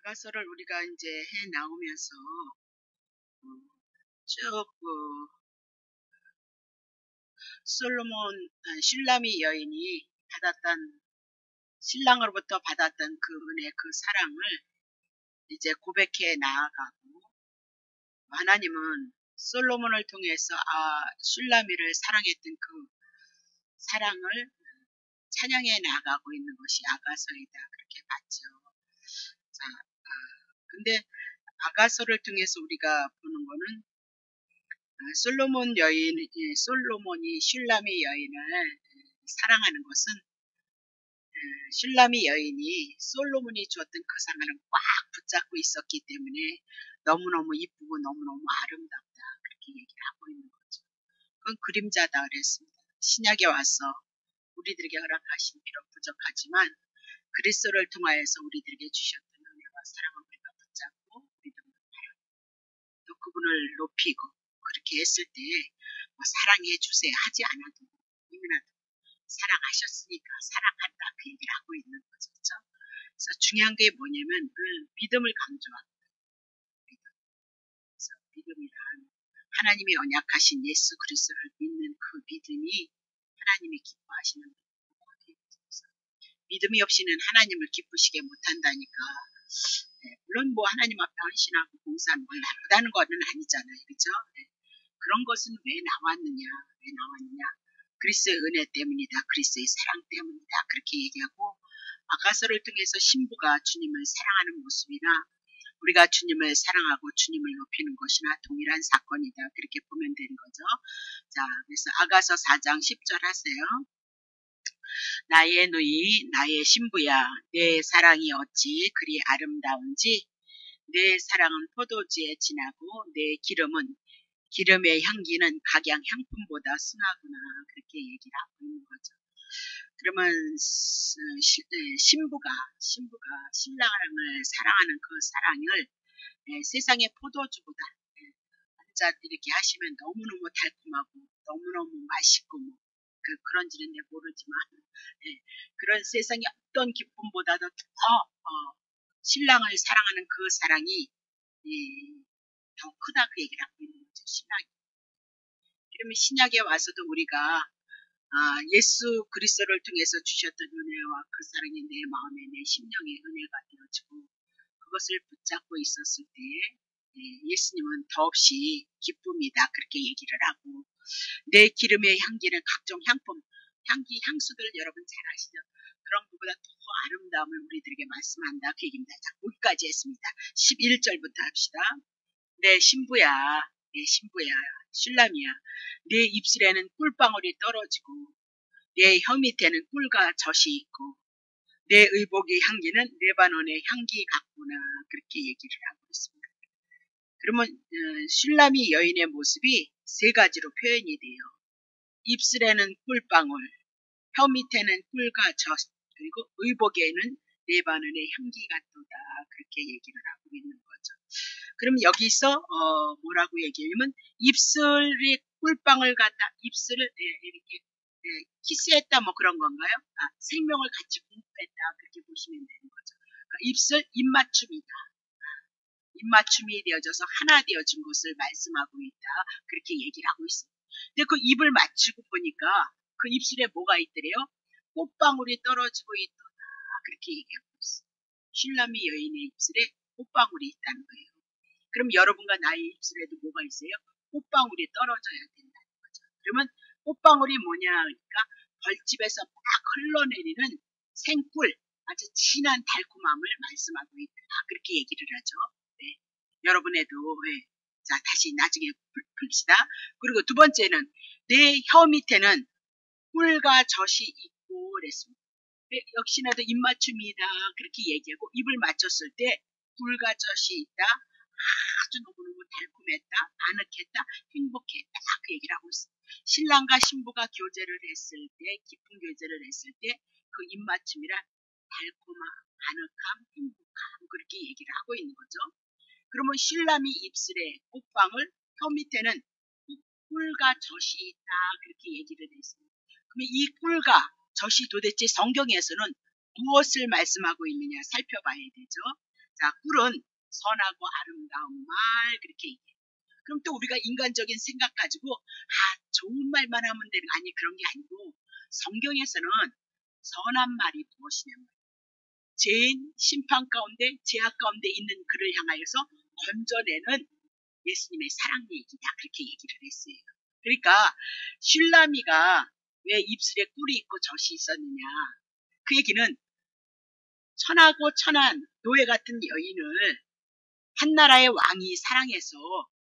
아가서를 우리가 이제 해 나오면서 어, 쭉 솔로몬 슐라미 여인이 받았던 신랑으로부터 받았던 그 은혜, 그 사랑을 이제 고백해 나아가고 하나님은 솔로몬을 통해서 슐라미를 사랑했던 그 사랑을 찬양해 나가고 있는 것이 아가서이다 그렇게 봤죠. 자, 근데 아가서를 통해서 우리가 보는 거는 솔로몬이 슐라미 여인을 사랑하는 것은 슐라미 여인이 솔로몬이 주었던 그 상을 꽉 붙잡고 있었기 때문에 너무너무 이쁘고 너무너무 아름답다 그렇게 얘기를 하고 있는 거죠. 그건 그림자다 그랬습니다. 신약에 와서 우리들에게 허락하신 비록 부족하지만 그리스도를 통하여서 우리들에게 주셨던 은혜와 사랑을 우리가 붙잡고 믿음으로 또 그분을 높이고 그렇게 했을 때 뭐 사랑해 주세요 하지 않아도 이미나도 사랑하셨으니까 사랑한다 그 얘기를 하고 있는 거죠. 그렇죠? 그래서 중요한 게 뭐냐면 믿음을 강조합니다. 그래서 믿음이란 하나님의 언약하신 예수 그리스도를 믿는 그 믿음이 하나님이 기뻐하시는 믿음이죠. 믿음이 없이는 하나님을 기쁘시게 못한다니까. 물론 뭐 하나님 앞에 헌신하고 봉사하는 건 나쁘다는 거는 아니잖아요. 그렇죠? 그런 것은 왜 나왔느냐? 그리스도의 은혜 때문이다. 그리스도의 사랑 때문이다. 그렇게 얘기하고 아가서를 통해서 신부가 주님을 사랑하는 모습이나 우리가 주님을 사랑하고 주님을 높이는 것이나 동일한 사건이다. 그렇게 보면 되는 거죠. 자, 그래서 아가서 4장 10절 하세요. 나의 누이, 나의 신부야, 내 사랑이 어찌 그리 아름다운지 내 사랑은 포도주에 진하고 내 기름의 향기는 각양 향품보다 승하구나 그렇게 얘기를 하고 있는 거죠. 그러면 신부가 신랑을 사랑하는 그 사랑을 세상의 포도주보다 혼자 이렇게 하시면 너무너무 달콤하고 너무너무 맛있고 그런지는 모르지만 그런 세상의 어떤 기쁨보다도 더 신랑을 사랑하는 그 사랑이 더 크다 그 얘기를 하고 있는 거죠. 신랑이. 그러면 신약에 와서도 우리가 예수 그리스도를 통해서 주셨던 은혜와 그 사랑이 내 마음에 내 심령에 은혜가 되어지고 그것을 붙잡고 있었을 때 예수님은 더없이 기쁨이다 그렇게 얘기를 하고 내 기름의 향기는 각종 향수들 여러분 잘 아시죠? 그런 것보다 더 아름다움을 우리들에게 말씀한다 그 얘기입니다. 자, 거기까지 했습니다. 11절부터 합시다. 내 신부야 슐라미야 내 입술에는 꿀방울이 떨어지고 내 혀 밑에는 꿀과 젖이 있고 내 의복의 향기는 레바논의 향기 같구나 그렇게 얘기를 하고 있습니다. 그러면 슐라미 여인의 모습이 세 가지로 표현이 돼요. 입술에는 꿀방울, 혀 밑에는 꿀과 젖, 그리고 의복에는 레바논의 향기 같도다 그렇게 얘기를 하고 있는 거죠. 그럼 여기서 뭐라고 얘기하냐면 입술이 꿀방울 갖다 입술을 이렇게 키스했다 뭐 그런 건가요? 생명을 같이 공급했다 그렇게 보시면 되는 거죠. 그러니까 입술 입맞춤이다. 입맞춤이 되어져서 하나 되어진 것을 말씀하고 있다. 그렇게 얘기를 하고 있습니다. 근데 그 입을 맞추고 보니까 그 입술에 뭐가 있더래요? 꽃방울이 떨어지고 있더라. 그렇게 얘기하고 있어요. 슐라미 여인의 입술에 꽃방울이 있다는 거예요. 그럼 여러분과 나의 입술에도 뭐가 있어요? 꽃방울이 떨어져야 된다는 거죠. 그러면 꽃방울이 뭐냐 그러니까 벌집에서 막 흘러내리는 생꿀 아주 진한 달콤함을 말씀하고 있다. 그렇게 얘기를 하죠. 네. 여러분에도 자 다시 나중에 풉시다. 그리고 두 번째는 내 혀 밑에는 꿀과 젖이 있고 그랬습니다. 역시나도 입맞춤이다 그렇게 얘기하고 입을 맞췄을 때 꿀과 젖이 있다. 아주 너무너무 달콤했다, 아늑했다, 행복했다 그 얘기를 하고 있어요. 신랑과 신부가 교제를 했을 때 깊은 교제를 했을 때 그 입맞춤이란 달콤함, 아늑함, 행복함 그렇게 얘기를 하고 있는 거죠. 그러면 신랑이 입술에 꽃방울, 혀 밑에는 꿀과 젖이 있다 그렇게 얘기를 했습니다. 그러면 이 꿀과 젖이 도대체 성경에서는 무엇을 말씀하고 있느냐 살펴봐야 되죠. 자, 꿀은 선하고 아름다운 말 그렇게 얘기해요. 그럼 또 우리가 인간적인 생각 가지고 좋은 말만 하면 되는 아니 그런 게 아니고 성경에서는 선한 말이 무엇이냐면 죄인 심판 가운데 죄악 가운데 있는 그를 향하여서 건져내는 예수님의 사랑 얘기다 그렇게 얘기를 했어요. 그러니까 슐라미가 왜 입술에 꿀이 있고 젖이 있었느냐 그 얘기는 천하고 천한 노예 같은 여인을 한나라의 왕이 사랑해서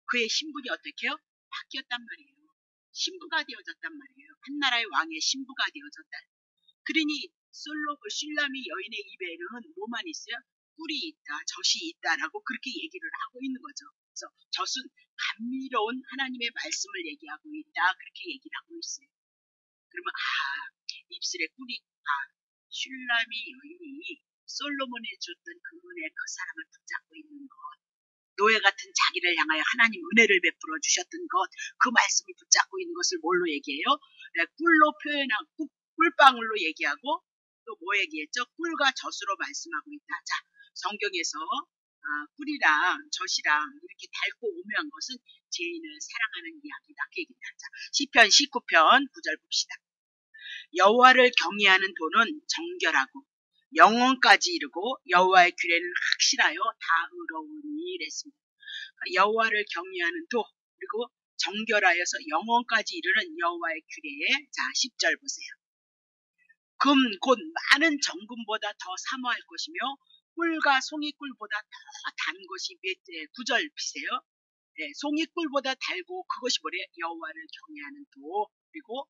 그의 신분이 어떻게 해요? 바뀌었단 말이에요. 신부가 되어졌단 말이에요. 한나라의 왕의 신부가 되어졌다. 그러니 슐라미 여인의 입에는 뭐만 있어요? 꿀이 있다, 젖이 있다라고 그렇게 얘기를 하고 있는 거죠. 그래서 젖은 감미로운 하나님의 말씀을 얘기하고 있다. 그렇게 얘기를 하고 있어요. 그러면 입술에 꿀이 슐라미 여인이 솔로몬이 줬던 그 은혜 그 사랑을 붙잡고 있는 것 노예 같은 자기를 향하여 하나님 은혜를 베풀어 주셨던 것, 그 말씀을 붙잡고 있는 것을 뭘로 얘기해요? 꿀로 표현하고 꿀방울로 얘기하고 또 뭐 얘기했죠? 꿀과 젖으로 말씀하고 있다. 자, 성경에서 꿀이랑 젖이랑 이렇게 달고 오묘한 것은 죄인을 사랑하는 이야기다. 그 얘기다. 자, 시편 19편 9절 봅시다. 여호와를 경외하는 도는 정결하고 영원까지 이르고 여호와의 규례는 확실하여 다 의로우니 이랬습니다. 여호와를 경외하는 도 그리고 정결하여서 영원까지 이르는 여호와의 규례에 자 10절 보세요. 금 곧 많은 정금보다 더 사모할 것이며 꿀과 송이꿀보다 더 단 것이 9절 피세요. 네, 송이꿀보다 달고 그것이 뭐래요? 여호와를 경외하는 도 그리고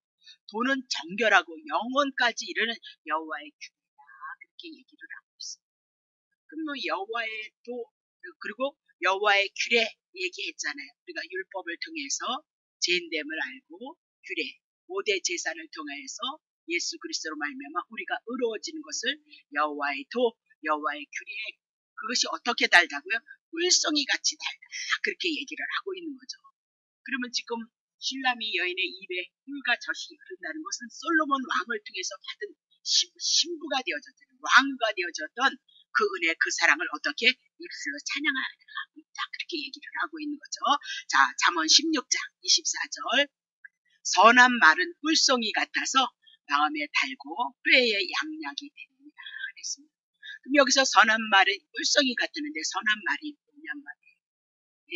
도는 정결하고 영원까지 이르는 여호와의 규례다. 그렇게 얘기를 하고 있어요. 그럼 여호와의 도 그리고 여호와의 규례 얘기했잖아요. 우리가 율법을 통해서 죄인됨을 알고 규례 5대 제사를 통해서 예수 그리스도로 말미암아 우리가 의로워지는 것을 여호와의 도 여호와의 규례 그것이 어떻게 달다고요? 꿀송이 같이 달다. 그렇게 얘기를 하고 있는 거죠. 그러면 지금 슐라미 여인의 입에 꿀과 젖이 흐른다는 것은 솔로몬 왕을 통해서 받은 신부가 되어졌던 왕후가 되어졌던 그 은혜 그 사랑을 어떻게 입술로 찬양하고 있다. 그렇게 얘기를 하고 있는 거죠. 자, 잠언 16장 24절 선한 말은 꿀송이 같아서 마음에 달고 뼈에 양약이 됩니다. 그랬습니다. 그럼 여기서 선한 말은 꿀송이 같았는데 선한 말이 뭐냔 말이에요.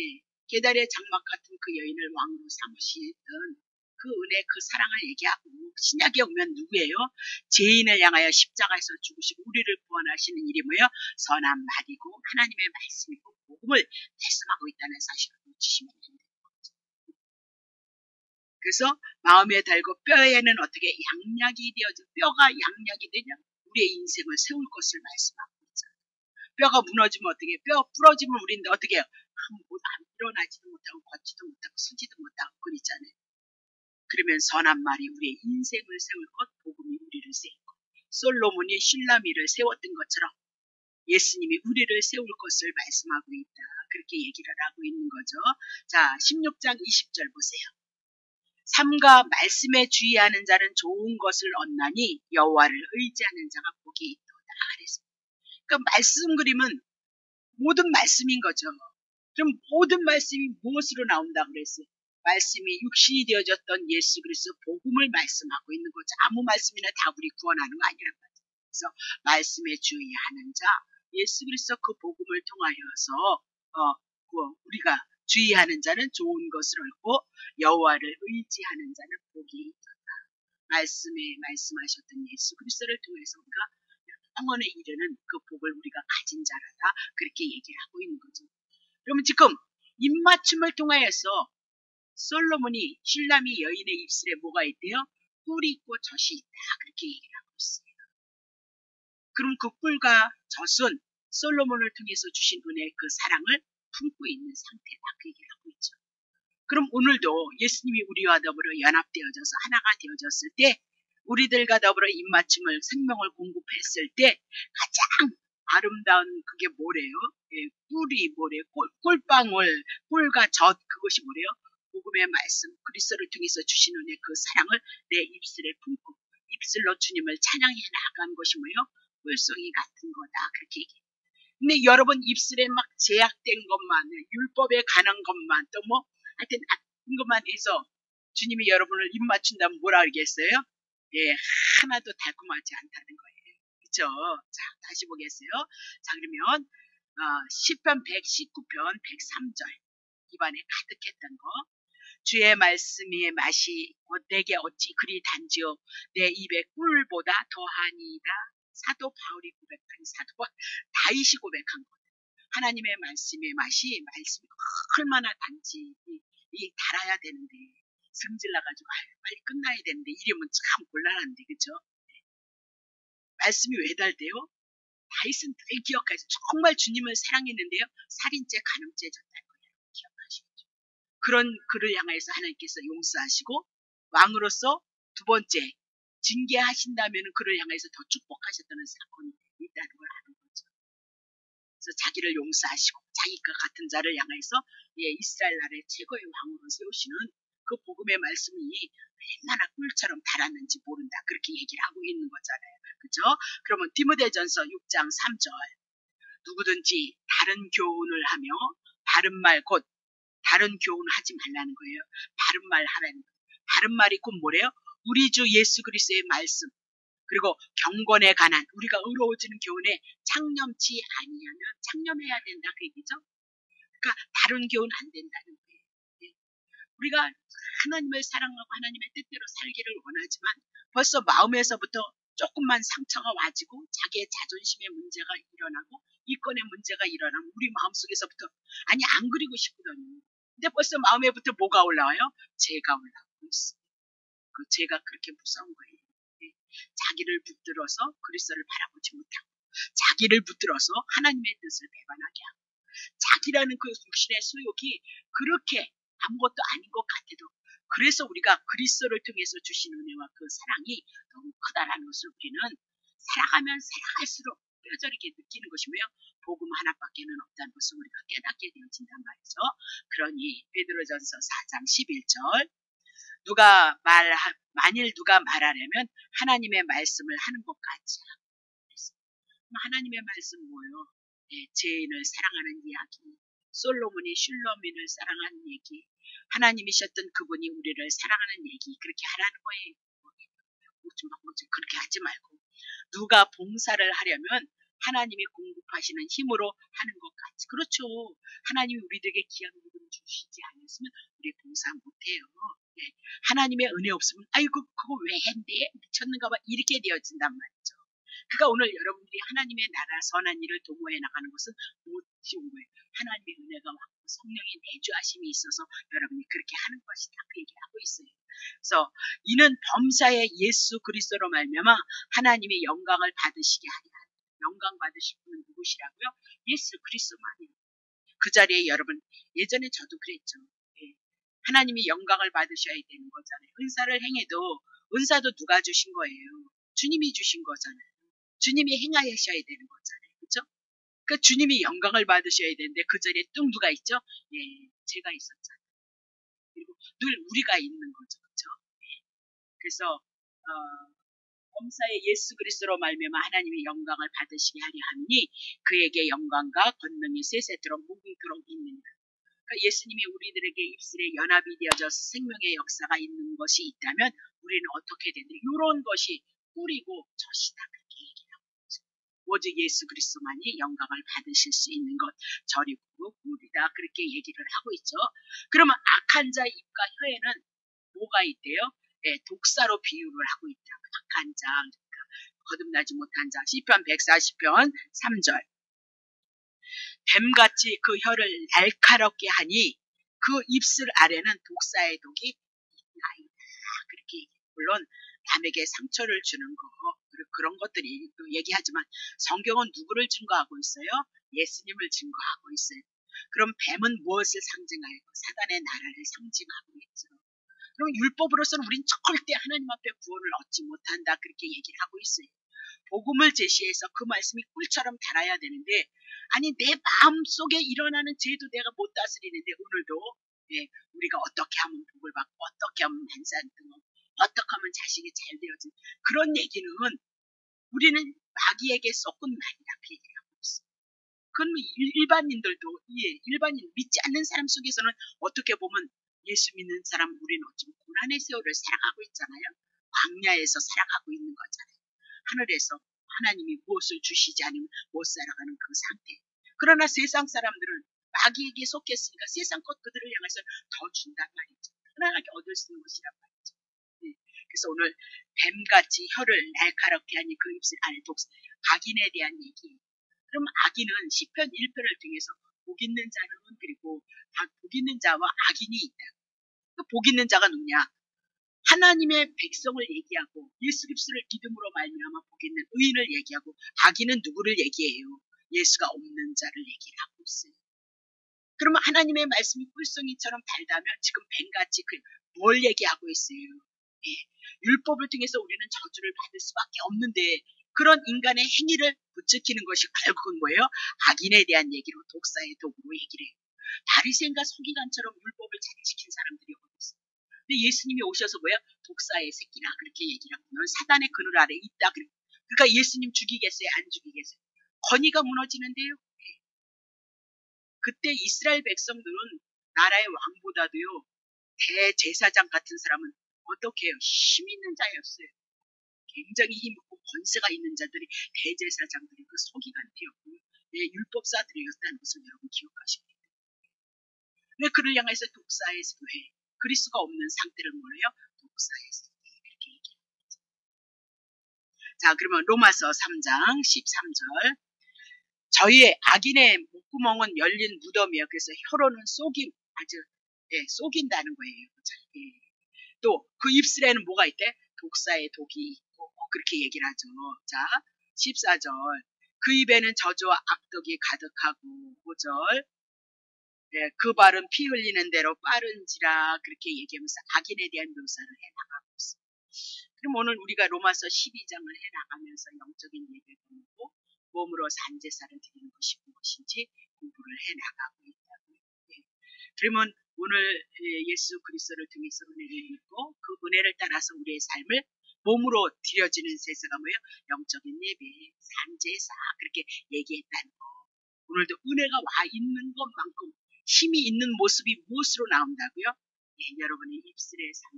예, 게달의 장막 같은 그 여인을 왕으로 삼으시던 그 은혜 그 사랑을 얘기하고 신약에 오면 누구예요? 죄인을 향하여 십자가에서 죽으시고 우리를 구원하시는 일이 뭐예요? 선한 말이고 하나님의 말씀이고 복음을 말씀하고 있다는 사실을 놓치시면 안 됩니다. 그래서 마음에 달고 뼈에는 어떻게 양약이 되어져 뼈가 양약이 되냐? 우리의 인생을 세울 것을 말씀하고 있잖아요. 뼈가 무너지면 어떻게 뼈 부러지면 우리는 어떻게 해요? 일어나지도 못하고 걷지도 못하고 서지도 못하고 그러잖아요. 그러면 선한 말이 우리의 인생을 세울 것 복음이 우리를 세울 것 솔로몬이 슐라미를 세웠던 것처럼 예수님이 우리를 세울 것을 말씀하고 있다. 그렇게 얘기를 하고 있는 거죠. 자 16장 20절 보세요. 삼가 말씀에 주의하는 자는 좋은 것을 얻나니 여호와를 의지하는 자가 복이 있도다. 그랬습니다. 그러니까 말씀 그림은 모든 말씀인 거죠. 그럼 모든 말씀이 무엇으로 나온다고 그랬어요? 말씀이 육신이 되어졌던 예수 그리스도 복음을 말씀하고 있는 거죠. 아무 말씀이나 다 우리 구원하는 거 아니란 말이에요. 그래서 말씀에 주의하는 자, 예수 그리스도 그 복음을 통하여서 우리가 주의하는 자는 좋은 것을 얻고 여호와를 의지하는 자는 복이 있다. 말씀에 말씀하셨던 예수 그리스도를 통해서 우리가 영원에 이르는 그 복을 우리가 가진 자라다. 그렇게 얘기를 하고 있는 거죠. 그러면 지금 입맞춤을 통하여서 솔로몬이 슐라미 여인의 입술에 뭐가 있대요? 꿀이 있고 젖이 있다. 그렇게 얘기를 하고 있어요. 그럼 그 꿀과 젖은 솔로몬을 통해서 주신 은혜의 그 사랑을 품고 있는 상태다. 그 얘기를 하고 있죠. 그럼 오늘도 예수님이 우리와 더불어 연합되어져서 하나가 되어졌을 때 우리들과 더불어 입맞춤을 생명을 공급했을 때 가장 아름다운 그게 뭐래요? 예, 꿀이 뭐래요? 꿀방울, 꿀과 젖 그것이 뭐래요? 복음의 말씀, 그리스도를 통해서 주신 은혜 그 사랑을 내 입술에 품고 입술로 주님을 찬양해 나간 것이 뭐예요? 꿀송이 같은 거다. 그렇게 얘기해요. 근데 여러분 입술에 막 제약된 것만, 율법에 관한 것만, 또 뭐, 하여튼, 나쁜 것만 해서 주님이 여러분을 입 맞춘다면 뭐라 그러겠어요? 예, 하나도 달콤하지 않다는 거예요. 그쵸? 자, 다시 보겠어요. 자, 그러면, 시편 119편 103절. 입안에 가득했던 거. 주의 말씀의 맛이 내게 어찌 그리 단지요. 내 입에 꿀보다 더하니이다. 사도 바울이 고백한 사도 다윗이 고백한 것. 하나님의 말씀의 맛이 말씀이 얼마나 단지 이 달아야 되는데 성질 나가지고 빨리 끝나야 되는데 이러면 참 곤란한데 그죠? 말씀이 왜 달대요? 다윗은 늘 기억하세요. 정말 주님을 사랑했는데요. 살인죄, 간음죄 졌다는 거예요. 기억하시죠? 그런 그를 향해서 하나님께서 용서하시고 왕으로서 두 번째 징계하신다면 그를 향해서 더 축복하셨다는 사건이 있다는 걸 아는 거죠. 그래서 자기를 용서하시고 자기가 같은 자를 향해서 이스라엘 나라의 최고의 왕으로 세우시는 그 복음의 말씀이 얼마나 꿀처럼 달았는지 모른다. 그렇게 얘기를 하고 있는 거잖아요. 그죠? 그러면 디모데전서 6장 3절 누구든지 다른 교훈을 하며 바른 말 곧 다른 교훈을 하지 말라는 거예요. 바른 말 하라는 거예요. 바른 말이 곧 뭐래요? 우리 주 예수 그리스도의 말씀 그리고 경건에 관한 우리가 의로워지는 교훈에 창념치 아니하면 창념해야 된다 그 얘기죠. 그러니까 다른 교훈 안 된다는 거예요. 우리가 하나님을 사랑하고 하나님의 뜻대로 살기를 원하지만 벌써 마음에서부터 조금만 상처가 와지고 자기의 자존심의 문제가 일어나고 이권의 문제가 일어나면 우리 마음속에서부터 아니 안 그리고 싶거든요. 근데 벌써 마음에부터 뭐가 올라와요? 죄가 올라오고 있어요. 그 죄가 그렇게 무서운 거예요. 자기를 붙들어서 그리스도를 바라보지 못하고 자기를 붙들어서 하나님의 뜻을 배반하게 하고 자기라는 그 육신의 소욕이 그렇게 아무것도 아닌 것 같아도 그래서 우리가 그리스도를 통해서 주신 은혜와 그 사랑이 너무 크다라는 것을 우리는 살아가면 살아갈수록 뼈저리게 느끼는 것이며 복음 하나밖에는 없다는 것을 우리가 깨닫게 되어진단 말이죠. 그러니 베드로전서 4장 11절 만일 누가 말하려면 하나님의 말씀을 하는 것 같지 않습니다. 하나님의 말씀 뭐예요? 죄인을 사랑하는 이야기, 솔로몬이 슐로민을 사랑하는 얘기, 하나님이셨던 그분이 우리를 사랑하는 얘기 그렇게 하라는 거예요. 그렇게 하지 말고 누가 봉사를 하려면 하나님이 공급하시는 힘으로 하는 것 같이 그렇죠. 하나님이 우리들에게 귀한 물을 주시지 않았으면 우리 봉사 못해요. 하나님의 은혜 없으면 아이고 그거 왜 했는데 미쳤는가 봐 이렇게 되어진단 말이죠. 그러니까 오늘 여러분들이 하나님의 나라 선한 일을 도모해 나가는 것은 못 쉬운 거예요. 하나님의 은혜가 왔고 성령의 내주하심이 있어서 여러분이 그렇게 하는 것이다. 그 얘기를 하고 있어요. 그래서 이는 범사의 예수 그리스도로 말미암아 하나님의 영광을 받으시게 하리라. 영광 받으실 분은 누구시라고요? 예수 그리스도만이에요. 그 자리에 여러분 예전에 저도 그랬죠. 하나님이 영광을 받으셔야 되는 거잖아요. 은사를 행해도 은사도 누가 주신 거예요? 주님이 주신 거잖아요. 주님이 행하셔야 되는 거잖아요. 그렇죠? 그러니까 주님이 영광을 받으셔야 되는데 그 자리에 또 누가 있죠? 제가 있었잖아요. 그리고 늘 우리가 있는 거죠. 그렇죠? 그래서 범사의 예수 그리스도로 말미암아 하나님의 영광을 받으시게 하려 하니 그에게 영광과 권능이 세세토록 무궁토록 있느니라. 그러니까 예수님이 우리들에게 입술에 연합이 되어져서 생명의 역사가 있는 것이 있다면 우리는 어떻게 되는데 이런 것이 꿀이고 젖이다. 그렇게 얘기하고 있죠. 오직 예수 그리스도만이 영광을 받으실 수 있는 것 저리고 꿀이다. 그렇게 얘기를 하고 있죠. 그러면 악한 자 입과 혀에는 뭐가 있대요? 독사로 비유를 하고 있다. 악한 자, 그러니까 거듭나지 못한 자. 시편 140편 3절. 뱀같이 그 혀를 날카롭게 하니 그 입술 아래는 독사의 독이 있나이다. 그렇게 물론 남에게 상처를 주는 거 그런 것들이 또 얘기하지만 성경은 누구를 증거하고 있어요? 예수님을 증거하고 있어요. 그럼 뱀은 무엇을 상징하고 사단의 나라를 상징하고 있죠. 그럼 율법으로서는 우린 절대 하나님 앞에 구원을 얻지 못한다. 그렇게 얘기를 하고 있어요. 복음을 제시해서 그 말씀이 꿀처럼 달아야 되는데 아니 내 마음속에 일어나는 죄도 내가 못 다스리는데 오늘도 우리가 어떻게 하면 복을 받고 어떻게 하면 만산 등을 어떻게 하면 자식이 잘 되어진 그런 얘기는 우리는 마귀에게 썩은 말이라 그 얘기를 하고 있어요. 그건 일반인들도, 예, 일반인 믿지 않는 사람 속에서는 어떻게 보면 예수 믿는 사람 우리는 어쩌면 고난의 세월을 살아가고 있잖아요. 광야에서 살아가고 있는 거잖아요. 하늘에서 하나님이 무엇을 주시지 않으면 못 살아가는 그 상태. 그러나 세상 사람들은 마귀에게 속했으니까 세상 것 그들을 향해서 더 준단 말이죠. 편안하게 얻을 수 있는 것이란 말이죠. 네. 그래서 오늘 뱀같이 혀를 날카롭게 하니 그 입술 안에 독사, 악인에 대한 얘기. 그럼 악인은 시편 1편을 통해서 복 있는 자는 그리고 복 있는 자와 악인이 있다. 그 복 있는 자가 누구냐? 하나님의 백성을 얘기하고 예수 그리스도를 믿음으로 말미암아 복 있는 의인을 얘기하고 악인은 누구를 얘기해요? 예수가 없는 자를 얘기를 하고 있어요. 그러면 하나님의 말씀이 꿀송이처럼 달다면 지금 뱀같이 뭘 얘기하고 있어요? 예, 율법을 통해서 우리는 저주를 받을 수밖에 없는데 그런 인간의 행위를 부추기는 것이 결국은 뭐예요? 악인에 대한 얘기로 독사의 도구로 얘기를 해요. 바리새인과 서기관처럼 율법을 잘 지킨 사람들이 어디 있어요? 근데 예수님이 오셔서 뭐예요? 독사의 새끼나 그렇게 얘기를 하고 넌 사단의 그늘 아래 있다. 그러니까 예수님 죽이겠어요? 안 죽이겠어요? 권위가 무너지는데요. 그때 이스라엘 백성들은 나라의 왕보다도요, 대제사장 같은 사람은 어떻게 해요? 힘 있는 자였어요. 굉장히 힘있고 권세가 있는 자들이 대제사장들이 그 서기관들이었고, 예, 율법사들이었다는 것을 여러분 기억하시고. 왜 그를 향해서 독사의 교회, 그리스도가 없는 상태를 뭐래요? 독사의 교회, 그렇게 얘기합니다. 자, 그러면 로마서 3장 13절. 저희의 악인의 목구멍은 열린 무덤이에요. 그래서 혀로는 아주, 예, 속인다는 거예요. 예. 또, 그 입술에는 뭐가 있대? 독사의 독이 있고, 그렇게 얘기를 하죠. 자, 14절. 그 입에는 저주와 악덕이 가득하고, 5절. 예, 그 발은 피 흘리는 대로 빠른지라, 그렇게 얘기하면서 악인에 대한 묘사를 해나가고 있습니다. 그럼 오늘 우리가 로마서 12장을 해나가면서 영적인 예배를 보고, 몸으로 산제사를 드리는 것이 무엇인지 공부를 해나가고 있다고요. 예. 그러면 오늘 예수 그리스도를 통해서 은혜를 믿고 그 은혜를 따라서 우리의 삶을 몸으로 드려지는 제사가 뭐예요? 영적인 예배, 산제사 그렇게 얘기했다는 거. 오늘도 은혜가 와 있는 것만큼 힘이 있는 모습이 무엇으로 나온다고요? 예, 여러분의 입술의 삶,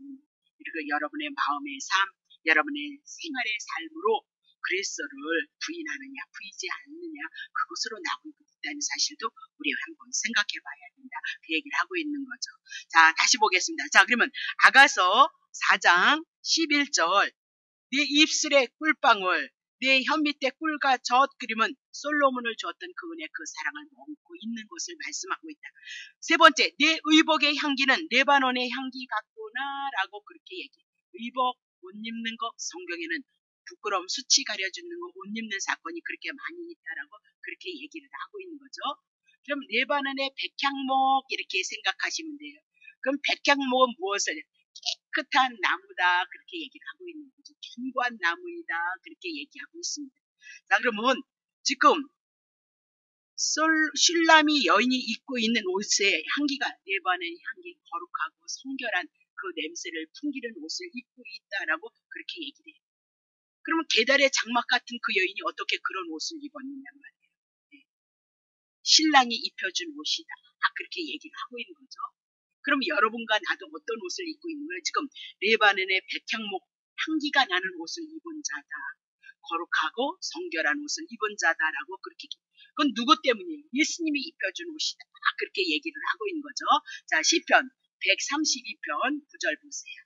그리고 여러분의 마음의 삶, 여러분의 생활의 삶으로 그리스도를 부인하느냐, 부이지 않느냐, 그것으로 나오고 있다는 사실도 우리 한번 생각해 봐야 된다. 그 얘기를 하고 있는 거죠. 자, 다시 보겠습니다. 자, 그러면 아가서 4장 11절. 네 입술의 꿀방울, 내 혀 밑에 꿀과 젖 그림은 솔로몬을 주었던 그 은혜 그 사랑을 머금고 있는 것을 말씀하고 있다. 세 번째, 내 의복의 향기는 레바논의 향기 같구나 라고 그렇게 얘기해. 의복 옷 입는 거 성경에는 부끄러움 수치 가려주는 거 옷 입는 사건이 그렇게 많이 있다라고 그렇게 얘기를 하고 있는 거죠. 그럼 레바논의 백향목 이렇게 생각하시면 돼요. 그럼 백향목은 무엇을 깨끗한 나무다 그렇게 얘기를 하고 있는 거죠. 견고한 나무이다 그렇게 얘기하고 있습니다. 자, 그러면 지금 슐람이 여인이 입고 있는 옷의 향기가 레바논의 향기 거룩하고 성결한 그 냄새를 풍기는 옷을 입고 있다라고 그렇게 얘기를 해요. 그러면 계달의 장막 같은 그 여인이 어떻게 그런 옷을 입었느냐 말이에요. 네. 신랑이 입혀준 옷이다. 그렇게 얘기를 하고 있는 거죠. 그럼 여러분과 나도 어떤 옷을 입고 있는 거예요? 지금 레바논의 백향목 향기가 나는 옷을 입은 자다. 거룩하고 성결한 옷을 입은 자다라고 그렇게. 그건 누구 때문이에요? 예수님이 입혀준 옷이다. 그렇게 얘기를 하고 있는 거죠. 자, 시편 132편 9절 보세요.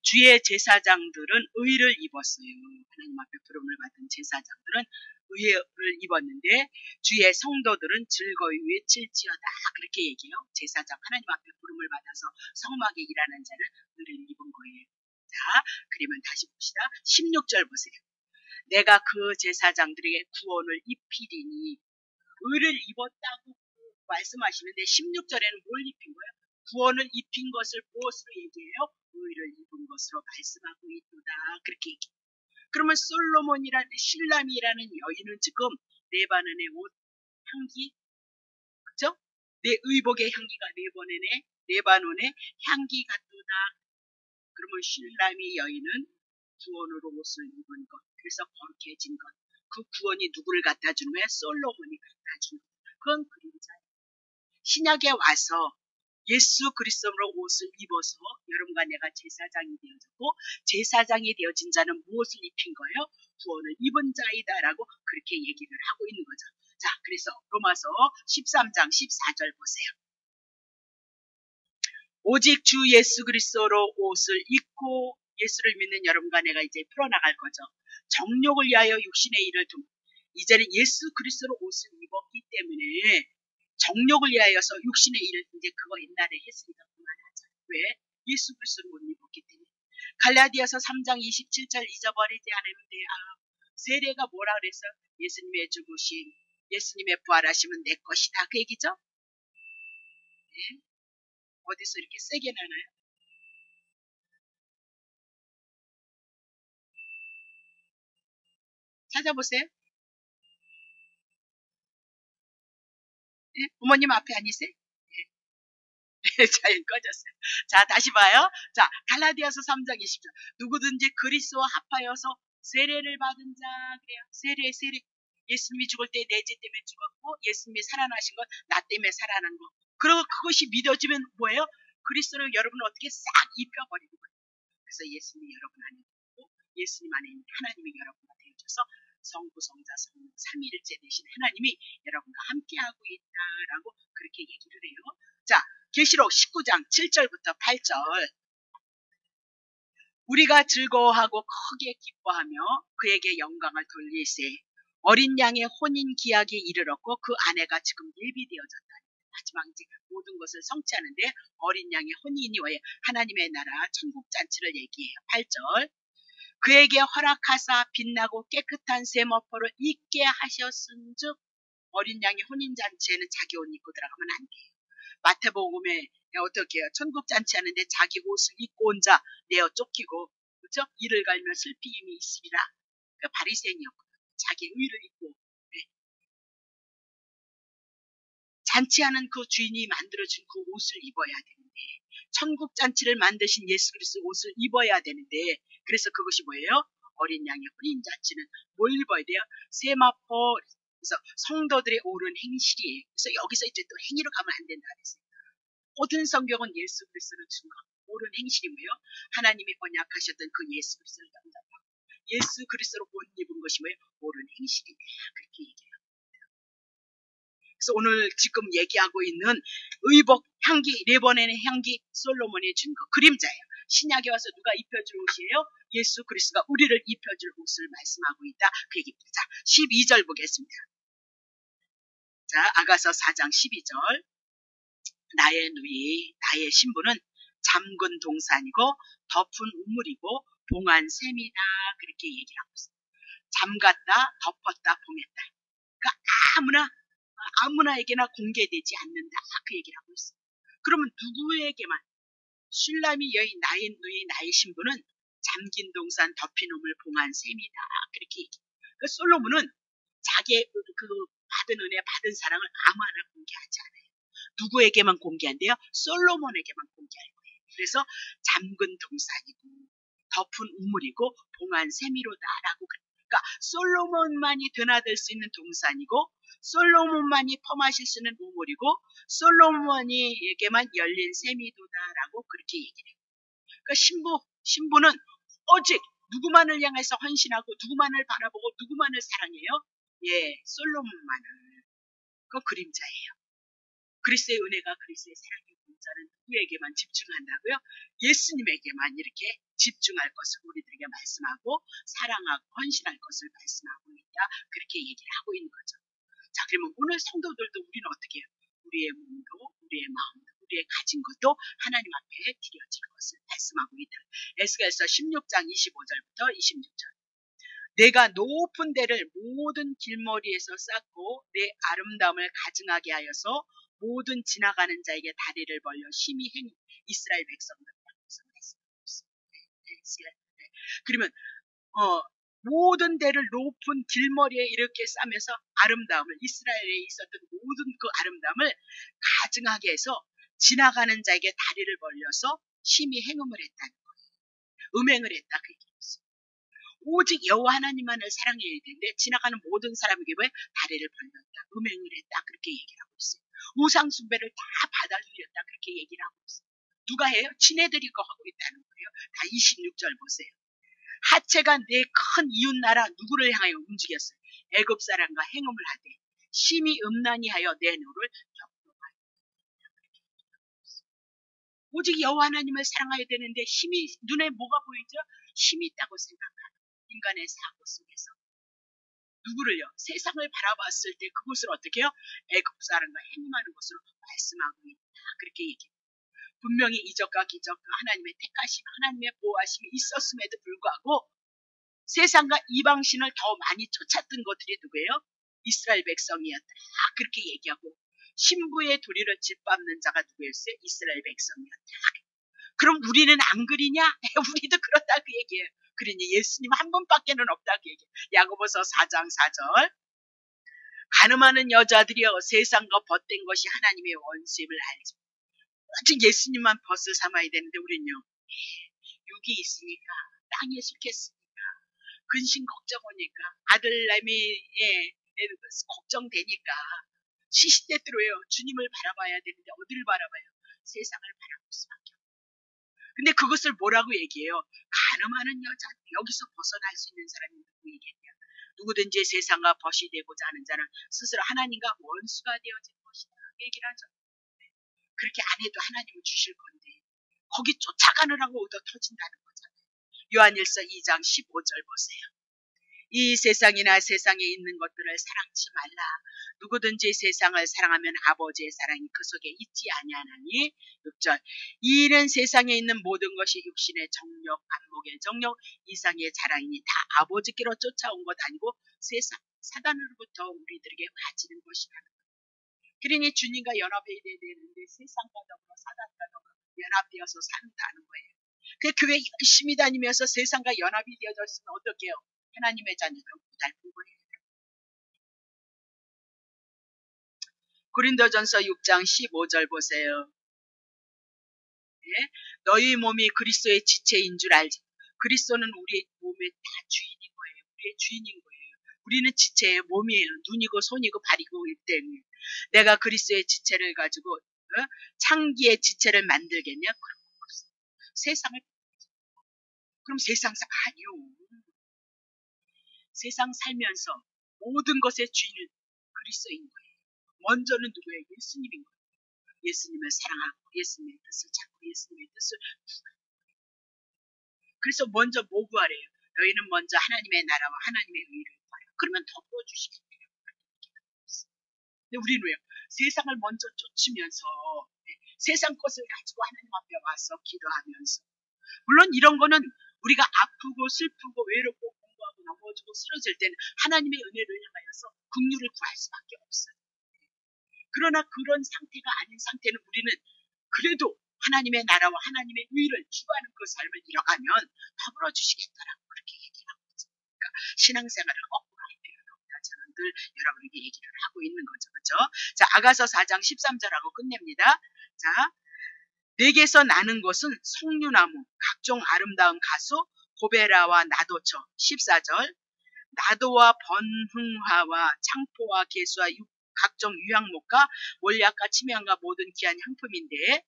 주의 제사장들은 의를 입었어요. 하나님 앞에 부름을 받은 제사장들은 의를 입었는데 주의 성도들은 즐거이 외칠지어다 그렇게 얘기해요. 제사장 하나님 앞에 부름을 받아서 성막에 일하는 자는 의를 입은 거예요. 자, 그러면 다시 봅시다. 16절 보세요. 내가 그 제사장들에게 구원을 입히리니 의를 입었다고 말씀하시는데 16절에는 뭘 입힌 거예요? 구원을 입힌 것을 무엇으로 얘기해요? 의를 입은 것으로 말씀하고 있도다. 그렇게 얘기해요. 그러면 솔로몬이라는 실람이라는 여인은 지금 레바논의 옷 향기, 그죠? 내 의복의 향기가 레바논의 향기 같도다. 그러면 실람이 여인은 구원으로 옷을 입은 것, 그래서 거룩해진 것, 그 구원이 누구를 갖다 주는 거야? 솔로몬이 갖다 주는 거야. 그건 그림자예요. 신약에 와서 예수 그리스도로 옷을 입어서 여러분과 내가 제사장이 되어졌고, 제사장이 되어진 자는 무엇을 입힌 거예요? 구원을 입은 자이다라고 그렇게 얘기를 하고 있는 거죠. 자, 그래서 로마서 13장 14절 보세요. 오직 주 예수 그리스도로 옷을 입고, 예수를 믿는 여러분과 내가 이제 풀어나갈 거죠. 정욕을 위하여 육신의 일을 둔, 이제는 예수 그리스도로 옷을 입었기 때문에 정욕을 위하여서 육신의 일을 이제 그거 옛날에 했으니까 그만하자. 왜? 예수 그리스도를 못 입었기 때문에. 갈라디아서 3장 27절 잊어버리지 않으면 돼요. 세례가 뭐라 그래서? 예수님의 죽으심, 예수님의 부활하심은 내 것이다. 그 얘기죠? 네. 어디서 이렇게 세게 나나요? 찾아보세요. 네? 부모님 앞에 아니세요? 자, 꺼졌어요. 자, 다시 봐요. 자, 갈라디아서 3장 20절. 누구든지 그리스도와 합하여서 세례를 받은 자, 그래요. 세례. 예수님이 죽을 때 내 죄 때문에 죽었고, 예수님이 살아나신 건 나 때문에 살아난 거. 그리고 그것이 믿어지면 뭐예요? 그리스도를 여러분을 어떻게 싹 입혀버리는 거예요. 그래서 예수님이 여러분 안에 있고, 예수님 안에 있는 하나님이 여러분과 되어져서 성부, 성자, 성령, 삼위일체 되신 하나님이 여러분과 함께하고 있다라고 그렇게 얘기를 해요. 자, 계시록 19장 7절부터 8절. 우리가 즐거워하고 크게 기뻐하며 그에게 영광을 돌리세. 어린 양의 혼인 기약이 이르렀고 그 아내가 지금 예비되어졌다. 마지막 이제 모든 것을 성취하는데 어린 양의 혼인이 왜 하나님의 나라 천국 잔치를 얘기해요. 8절. 그에게 허락하사 빛나고 깨끗한 세마포를 입게 하셨은즉, 어린 양의 혼인 잔치에는 자기 옷 입고 들어가면 안 돼요. 마태복음에 어떻게 해요? 천국 잔치 하는데 자기 옷을 입고 온 자 내어 쫓기고, 그렇죠? 이를 갈며 슬픔이 있으리라. 그 바리새인이었거든요. 자기 의를 입고, 네. 잔치하는 그 주인이 만들어준 그 옷을 입어야 되는데, 천국 잔치를 만드신 예수 그리스도 옷을 입어야 되는데, 그래서 그것이 뭐예요? 어린 양의 혼인 잔치는 뭘 입어야 돼요? 세마포. 그래서 성도들의 옳은 행실이에요. 그래서 여기서 이제 또 행위로 가면 안 된다 그랬어요. 모든 성경은 예수 그리스도를 증거, 옳은 행실이 뭐예요? 하나님이 언약하셨던 그 예수 그리스도를 영접하고 예수 그리스도로 옷 입은 것이 뭐예요? 옳은 행실이다. 그렇게 얘기해요. 그래서 오늘 지금 얘기하고 있는 의복, 향기, 레바논의 향기, 솔로몬이 준 거, 그림자예요. 신약에 와서 누가 입혀줄 옷이에요? 예수 그리스도가 우리를 입혀줄 옷을 말씀하고 있다. 그 얘기입니다. 자, 12절 보겠습니다. 자, 아가서 4장 12절. 나의 누이, 나의 신부는 잠근 동산이고 덮은 우물이고 봉한 샘이다. 그렇게 얘기를 하고 있어요. 잠갔다, 덮었다, 봉했다. 그러니까 아무나에게나 공개되지 않는다. 그 얘기를 하고 있어요. 그러면 누구에게만? 슐라미 여인, 나의 누이, 나의 신부는 잠긴 동산, 덮인 우물, 봉한 샘이다. 그렇게 얘기해요. 그 솔로몬은 자기의 그 받은 은혜, 받은 사랑을 아무나 공개하지 않아요. 누구에게만 공개한대요? 솔로몬에게만 공개할 거예요. 그래서 잠근 동산이고 덮은 우물이고 봉한 세미로다라고. 그러니까 솔로몬만이 드나들 수 있는 동산이고 솔로몬만이 펌하실 수 있는 우물이고 솔로몬에게만 열린 세미도다라고 그렇게 얘기를 해요. 그러니까 신부는 오직 누구만을 향해서 헌신하고 누구만을 바라보고 누구만을 사랑해요? 예, 솔로몬만을. 그 그림자예요. 그리스도의 은혜가, 그리스도의 사랑의 문자는 누구에게만 집중한다고요? 예수님에게만 이렇게 집중할 것을 우리들에게 말씀하고 사랑하고 헌신할 것을 말씀하고 있다. 그렇게 얘기를 하고 있는 거죠. 자, 그러면 오늘 성도들도 우리는 어떻게 해요? 우리의 몸도, 우리의 마음도, 우리의 가진 것도 하나님 앞에 드려질 것을 말씀하고 있다. 에스겔서 16장 25절부터 26절. 내가 높은 데를 모든 길머리에서 쌓고 내 아름다움을 가증하게 하여서 모든 지나가는 자에게 다리를 벌려 심히 행 이스라엘 백성들을 향해서 말씀하고 있습니다. 그러면 모든 데를 높은 길머리에 이렇게 싸면서 아름다움을, 이스라엘에 있었던 모든 그 아름다움을 가증하게 해서 지나가는 자에게 다리를 벌려서 심히 행음을 했다는 거예요. 음행을 했다. 그 얘기였어요. 오직 여호와 하나님만을 사랑해야 되는데 지나가는 모든 사람에게 왜 다리를 벌렸다, 음행을 했다 그렇게 얘기를 하고 있어요. 우상 숭배를 다 받아들였다 그렇게 얘기를 하고 있어요. 누가 해요? 지네들이 그거 하고 있다는 거예요. 다 26절 보세요. 하체가 내 큰 이웃 나라 누구를 향하여 움직였어요. 애굽 사람과 행음을 하되 심히 음란히 하여 내 노를 격동하여. 오직 여호와 하나님을 사랑해야 되는데 힘이 눈에 뭐가 보이죠? 힘이 있다고 생각하는 인간의 사고 속에서 누구를요? 세상을 바라봤을 때 그곳을 어떻게 해요? 애굽 사람과 행음하는 것으로 말씀하고 있다. 그렇게 얘기해요. 분명히 이적과 기적과 하나님의 택하심, 하나님의 보호하심이 있었음에도 불구하고 세상과 이방신을 더 많이 쫓았던 것들이 누구예요? 이스라엘 백성이었다. 그렇게 얘기하고 신부의 도리를 짓밟는 자가 누구였어요? 이스라엘 백성이었다. 그럼 우리는 안 그리냐? 우리도 그렇다 그 얘기예요. 그러니 예수님 한 분밖에는 없다 그 얘기예요. 야고보서 4장 4절. 가늠하는 여자들이여 세상과 벗된 것이 하나님의 원수임을 알지. 오직 예수님만 벗을 삼아야 되는데 우리는요. 육이 있으니까 땅에 속했으니까 근심 걱정 오니까 아들내미 걱정되니까 시시때때로요. 주님을 바라봐야 되는데 어디를 바라봐요? 세상을 바라볼 수밖에 없어요. 근데 그것을 뭐라고 얘기해요? 가늠하는 여자. 여기서 벗어날 수 있는 사람이 누구 얘기했냐? 누구든지 세상과 벗이 되고자 하는 자는 스스로 하나님과 원수가 되어질 것이다. 얘기를 하죠. 그렇게 안 해도 하나님은 주실 건데 거기 쫓아가느라고 얻어 터진다는 거잖아요. 요한일서 2장 15절 보세요. 이 세상이나 세상에 있는 것들을 사랑치 말라. 누구든지 세상을 사랑하면 아버지의 사랑이 그 속에 있지 아니하나니. 6절. 이는 세상에 있는 모든 것이 육신의 정욕, 안목의 정욕, 이상의 자랑이니 다 아버지께로 쫓아온 것 아니고 세상, 사단으로부터 우리들에게 와지는 것이라는 거예요. 그러니 주님과 연합해야 되는데 세상과 더불어 사단과 더불어 연합되어서 산다는 거예요. 그 교회 열심히 다니면서 세상과 연합이 되어졌으면 어떡해요? 하나님의 자녀들은 고달픈 거예요. 고린도전서 6장 15절 보세요. 예? 너희 몸이 그리스도의 지체인 줄 알지. 그리스도는 우리의 몸의 다 주인인 거예요. 우리의 주인인 거예요. 우리는 지체예요. 몸이에요. 눈이고 손이고 발이고 이 때문에. 내가 그리스도의 지체를 가지고 창기의 지체를 만들겠냐? 그런 거 없어요. 세상을 그럼 세상사 아니요. 세상 살면서 모든 것의 주인은 그리스도인 거예요. 먼저는 누구예요? 예수님인 거예요. 예수님을 사랑하고 예수님의 뜻을 찾고 예수님의 뜻을 구하는 거예요. 그래서 먼저 뭐 구하래요? 너희는 먼저 하나님의 나라와 하나님의 의를 구하라. 그러면 더 부어주시겠네요. 근데 우리는 왜요? 세상을 먼저 쫓으면서 세상 것을 가지고 하나님 앞에 와서 기도하면서 물론 이런 거는 우리가 아프고 슬프고 외롭고 공부하고 넘어지고 쓰러질 때는 하나님의 은혜를 향하여서 긍휼을 구할 수밖에 없어요. 그러나 그런 상태가 아닌 상태는 우리는 그래도 하나님의 나라와 하나님의 의를 추구하는 그 삶을 이뤄가면 더불어 주시겠다라고 그렇게 얘기를 하고 있죠. 그러니까 신앙생활을 거꾸로 할 필요는 없다. 저는 늘 여러분에게 얘기를 하고 있는 거죠. 그렇죠? 자, 아가서 4장 13절하고 끝냅니다. 자, 내게서 나는 것은 석류나무, 각종 아름다운 가수, 고베라와 나도처. 14절. 나도와 번흥화와 창포와 개수와 각종 유향목과 몰약과 침향과 모든 귀한 향품인데,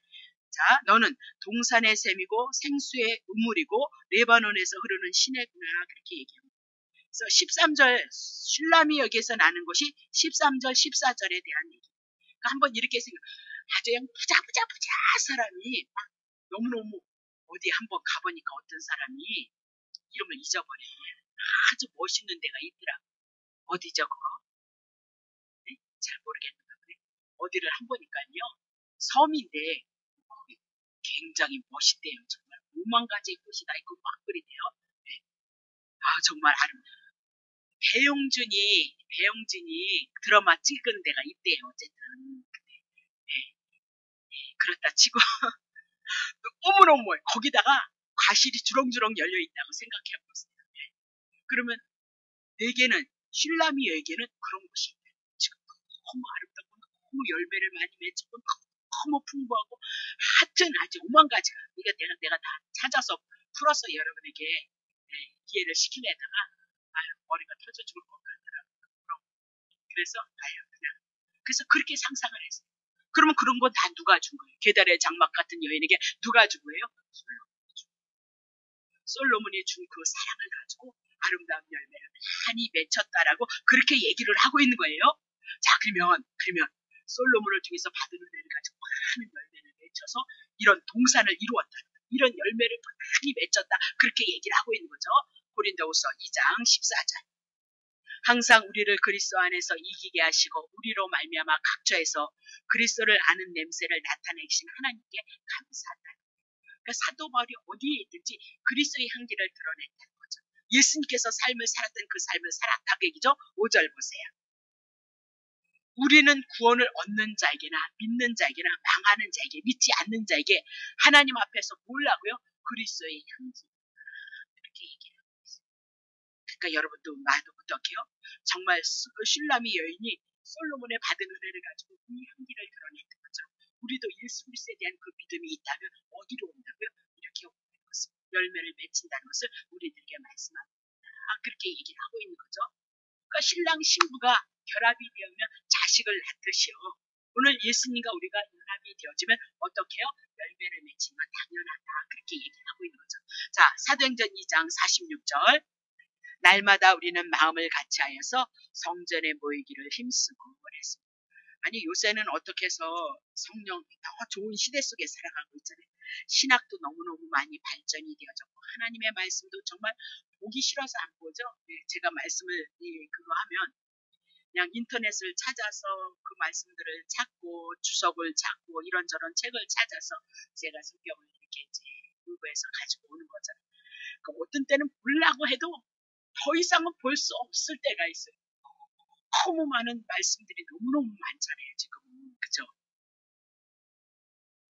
자, 너는 동산의 샘이고 생수의 우물이고 레바논에서 흐르는 시내구나 그렇게 얘기합니다. 그래서 13절 슐람이 여기에서 나는 것이 13절 14절에 대한 얘기. 그러니까 한번 이렇게 생각. 아주 그냥 부자 사람이 막 너무너무 어디 한번 가보니까 어떤 사람이 이름을 잊어버려. 아주 멋있는 데가 있더라. 어디죠 그거? 네? 잘 모르겠는가 보네. 어디를 한 보니까요. 섬인데 거기 굉장히 멋있대요. 정말 5만 가지의 꽃이 다 있고 막 그리대요. 네. 아 정말 아름다워. 배용준이 드라마 찍은 데가 있대요. 어쨌든. 네. 그렇다 치고 어머너머 거기다가 과실이 주렁주렁 열려 있다고 생각해 보세요. 네. 그러면 내게는 슐라미에게는 그런 것이 지금 너무 아름답고 너무 열매를 많이 맺고 너무 풍부하고 하여튼 아주 오만 가지가 내가 다 찾아서 풀어서 여러분에게 이해를 시키려다가 머리가 터져 죽을 것 같더라고요. 그래서 그래서 그렇게 상상을 했어요. 그러면 그런 건 다 누가 준 거예요? 계달의 장막 같은 여인에게 누가 준 거예요? 솔로몬이 준 그 사랑을 가지고 아름다운 열매를 많이 맺혔다라고 그렇게 얘기를 하고 있는 거예요. 자, 그러면 솔로몬을 통해서 받은 은혜를 가지고 많은 열매를 맺혀서 이런 동산을 이루었다. 이런 열매를 많이 맺혔다. 그렇게 얘기를 하고 있는 거죠. 고린도후서 2장 14절. 항상 우리를 그리스도 안에서 이기게 하시고 우리로 말미암아 각처에서 그리스도를 아는 냄새를 나타내신 하나님께 감사하다. 그러니까 사도 바울이 어디에 있든지 그리스도의 향기를 드러냈다는 거죠. 예수님께서 삶을 살았던 그 삶을 살았다. 그 얘기죠. 5절 보세요. 우리는 구원을 얻는 자에게나 믿는 자에게나 망하는 자에게 믿지 않는 자에게 하나님 앞에서 뭐라고요? 그리스도의 향기. 이렇게 얘기를 하고 있어요. 그러니까 여러분도 말도 어떡해요? 정말 슐라미 여인이 솔로몬의 받은 은혜를 가지고 이 향기를 드러냈던 것처럼 우리도 예수 그리스도에 대한 그 믿음이 있다면 어디로 온다고요? 이렇게 오는 것을 열매를 맺힌다는 것을 우리들에게 말씀합니다. 그렇게 얘기를 하고 있는 거죠. 그러니까 신랑 신부가 결합이 되면 자식을 낳듯이요. 오늘 예수님과 우리가 연합이 되어지면 어떻게 해요? 열매를 맺히는 건 당연하다. 그렇게 얘기를 하고 있는 거죠. 자, 사도행전 2장 46절. 날마다 우리는 마음을 같이하여서 성전에 모이기를 힘쓰고 그랬습니다. 아니 요새는 어떻게 해서 성령 더 좋은 시대 속에 살아가고 있잖아요. 신학도 너무너무 많이 발전이 되어졌고 하나님의 말씀도 정말 보기 싫어서 안 보죠. 제가 말씀을 그거 하면 그냥 인터넷을 찾아서 그 말씀들을 찾고 주석을 찾고 이런저런 책을 찾아서 제가 성경을 이렇게 공부해서 가지고 오는 거잖아요. 그러니까 어떤 때는 보려고 해도 더 이상은 볼 수 없을 때가 있어요. 너무 많은 말씀들이 너무너무 많잖아요, 지금은. 그죠?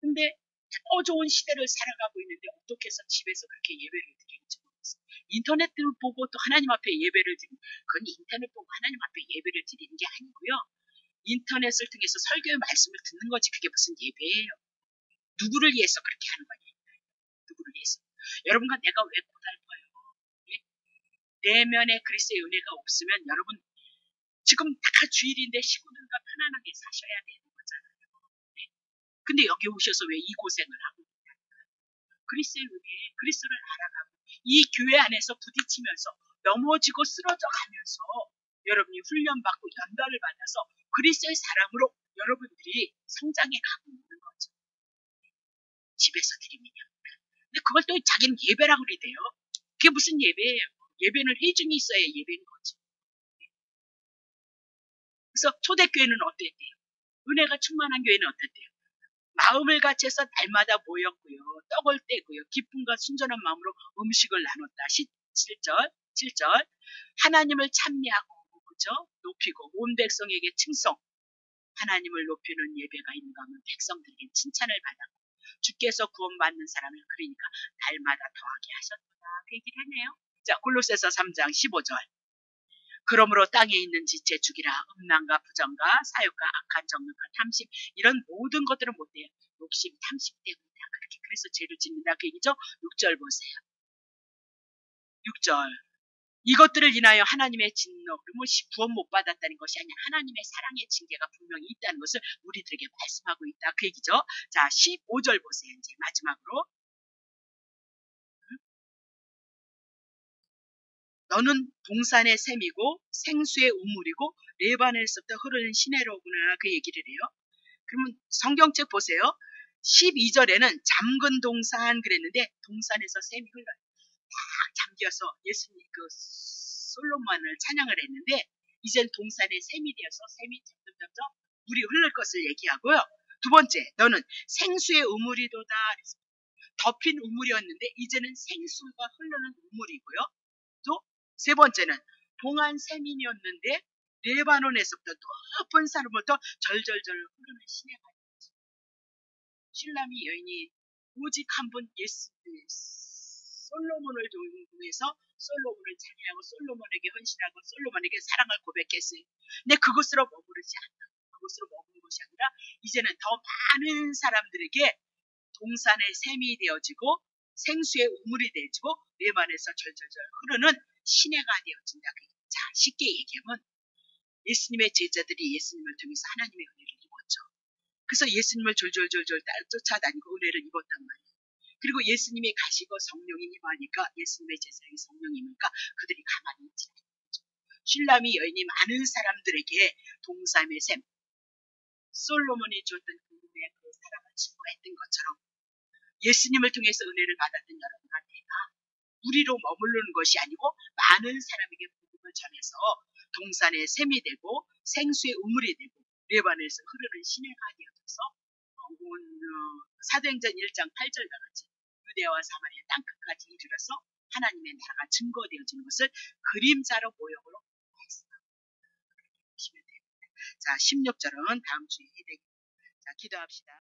근데 더 좋은 시대를 살아가고 있는데 어떻게 해서 집에서 그렇게 예배를 드리는지 모르겠어요. 인터넷을 보고 또 하나님 앞에 예배를 드리는, 그건 인터넷 보고 하나님 앞에 예배를 드리는 게 아니고요. 인터넷을 통해서 설교의 말씀을 듣는 거지 그게 무슨 예배예요. 누구를 위해서 그렇게 하는 거냐. 누구를 위해서. 여러분과 내가 왜 고달퍼요. 예? 내면에 그리스도의 은혜가 없으면 여러분 지금 다 주일인데 식구들과 편안하게 사셔야 되는 거잖아요. 네. 근데 여기 오셔서 왜 이 고생을 하고 있냐. 그리스도의 은혜, 그리스도를 알아가고 이 교회 안에서 부딪히면서 넘어지고 쓰러져 가면서 여러분이 훈련받고 연단을 받아서 그리스도의 사람으로 여러분들이 성장해 가고 있는 거죠. 집에서 드리면요. 근데 그걸 또 자기는 예배라고 그러대요. 그게 무슨 예배예요? 예배는 회중이 있어야 예배인 거죠. 그래서 초대교회는 어땠대요? 은혜가 충만한 교회는 어땠대요? 마음을 같이해서 날마다 모였고요. 떡을 떼고요. 기쁨과 순전한 마음으로 음식을 나눴다. 7절. 하나님을 찬미하고 그죠? 높이고 온 백성에게 칭송. 하나님을 높이는 예배가 있는가 하면 백성들에게 칭찬을 받았고 주께서 구원받는 사람을 그러니까 날마다 더하게 하셨구나. 그 얘기를 했네요. 자, 골로새서 3장 15절. 그러므로 땅에 있는 지체 죽이라. 음란과 부정과 사욕과 악한 정욕과 탐심 이런 모든 것들은 못돼요. 욕심, 탐심 때문이다. 그렇게 그래서 죄를 짓는다. 그 얘기죠. 6절 보세요. 6절. 이것들을 인하여 하나님의 진노, 그러면 구원 못 받았다는 것이 아니라 하나님의 사랑의 징계가 분명히 있다는 것을 우리들에게 말씀하고 있다. 그 얘기죠. 자, 15절 보세요. 이제 마지막으로. 너는 동산의 샘이고 생수의 우물이고 레바논에서부터 흐르는 시내로구나. 그 얘기를 해요. 그러면 성경책 보세요. 12절에는 잠근 동산 그랬는데 동산에서 샘이 흘러요. 딱 잠겨서 예수님 그 솔로몬을 찬양을 했는데 이젠 동산에 샘이 되어서 샘이 점점 물이 흐를 것을 얘기하고요. 두 번째, 너는 생수의 우물이도다. 덮인 우물이었는데 이제는 생수가 흐르는 우물이고요. 또 세 번째는 동안 샘이었는데 레바논에서부터 높은 산으로부터 절절절 흐르는 시내가 있어요. 슐라미 여인이 오직 한 분 예수 솔로몬을 통해서 솔로몬을 찬양하고 솔로몬에게 헌신하고 솔로몬에게 사랑을 고백했어요. 근데 그것으로 머무르지 않아. 그것으로 머무는 것이 아니라 이제는 더 많은 사람들에게 동산의 샘이 되어지고 생수의 우물이 되어지고 레반에서 절절절 흐르는 시내가 되어진다. 자, 쉽게 얘기하면 예수님의 제자들이 예수님을 통해서 하나님의 은혜를 입었죠. 그래서 예수님을 졸졸졸졸 쫓아다니고 은혜를 입었단 말이에요. 그리고 예수님이 가시고 성령이 임하니까 예수님의 제자에게 성령이 임하니까 그들이 가만히 있지 않는 거죠. 슐라미 여인이 많은 사람들에게 동삼의 샘, 솔로몬이 줬던 그분의 그 사랑을 증거했던 것처럼 예수님을 통해서 은혜를 받았던 여러분과 내가 우리로 머무르는 것이 아니고 많은 사람에게 복음을 전해서 동산의 샘이 되고 생수의 우물이 되고 레반에서 흐르는 시내가 되어져서 사도행전 1장 8절과 같이 유대와 사마리아 땅 끝까지 이르러서 하나님의 나라가 증거되어지는 것을 그림자로 모형으로 했습니다. 보시면 됩니다. 자, 16절은 다음 주에 해야 되겠습니다. 자, 기도합시다.